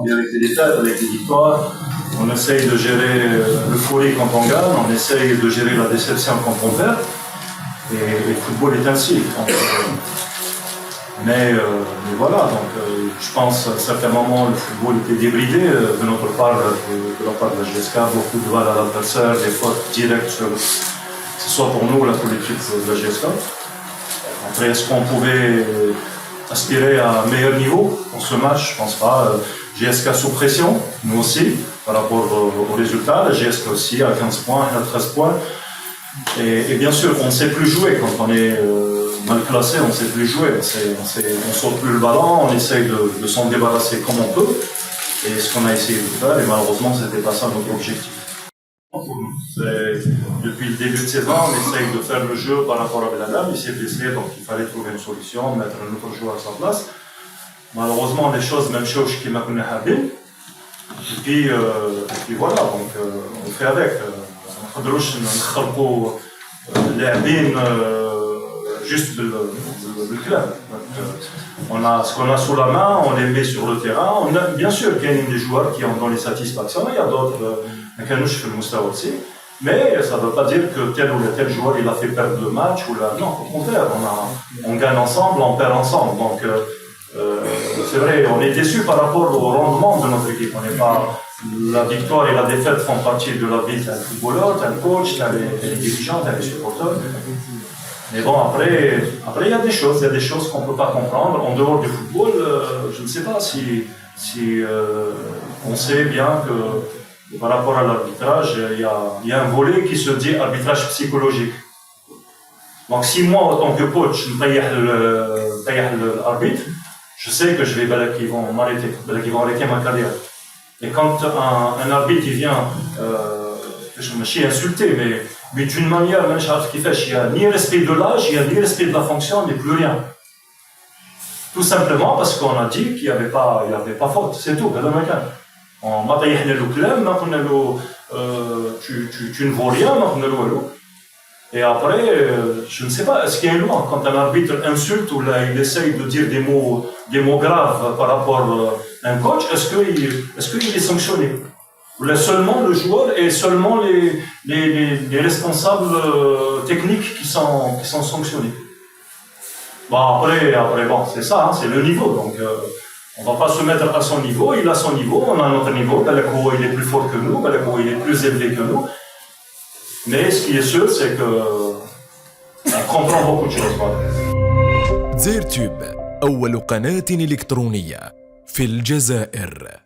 bien avec les défaites, avec les victoires. On essaye de gérer l'euphorie quand on gagne, on essaye de gérer la déception quand on perd. Et le football est ainsi. Donc, mais voilà, donc je pense qu'à certains moments le football était débridé de notre part, de la part de la GSK, beaucoup de balles à l'adversaire, des fautes directes, que ce soit pour nous ou la politique de la GSK. Après, est-ce qu'on pouvait aspirer à un meilleur niveau pour ce match? Je pense pas. GSK sous pression, nous aussi, par rapport aux résultats. La GSK aussi à 15 points, à 13 points. Et bien sûr, on ne sait plus jouer quand on est mal classé, on ne sait plus jouer. On ne saute plus le ballon, on essaye de s'en débarrasser comme on peut. Et ce qu'on a essayé de faire, et malheureusement, ce n'était pas ça notre objectif. Depuis le début de saison, on essaye de faire le jeu par rapport à Beladam. Il s'est blessé, donc il fallait trouver une solution, mettre un autre joueur à sa place. Malheureusement, les choses, même chose qui m'a connu Habib. Et puis voilà, donc on fait avec. On ne peut pas faire juste le club. On a ce qu'on a sous la main, on les met sur le terrain. On a, bien sûr qu'il y a des joueurs qui ont donné satisfaction, il y a d'autres qui ont fait le Moussa aussi. Mais ça ne veut pas dire que tel ou tel joueur il a fait perdre le match. Non, au contraire, on gagne ensemble, on perd ensemble. Donc c'est vrai, on est déçu par rapport au rendement de notre équipe. On n'est pas, la victoire et la défaite font partie de la vie d'un footballeur, d'un coach, d'un dirigeant, d'un supporter. Mais bon, après il y a des choses qu'on ne peut pas comprendre. En dehors du football, je ne sais pas si on sait bien que par rapport à l'arbitrage, il y a un volet qui se dit arbitrage psychologique. Donc si moi, en tant que coach, je paye l'arbitre, je sais que qu'ils vont m'arrêter, qu'ils vont arrêter ma carrière. Et quand un arbitre il vient, je me suis insulté, mais d'une manière, même il n'y a ni respect de l'âge, il n'y a ni respect de la fonction, ni plus rien. Tout simplement parce qu'on a dit qu'il n'y avait pas faute, c'est tout. On m'a taillé le club, tu ne vaux rien, et après, je ne sais pas, est-ce qu'il y a une loi quand un arbitre insulte ou là, il essaye de dire des mots graves par rapport à un coach, est-ce qu'il est sanctionné? Ou là, seulement le joueur et seulement les responsables techniques qui sont sanctionnés? Bon, après bon, c'est ça, hein, c'est le niveau. Donc, on ne va pas se mettre à son niveau, il a son niveau, on a notre niveau. Balako, il est plus fort que nous, Balako, il est plus élevé que nous. Mais ce qui est sûr, c'est qu'on comprend beaucoup de choses. زيرتوب أول قناة إلكترونية في الجزائر.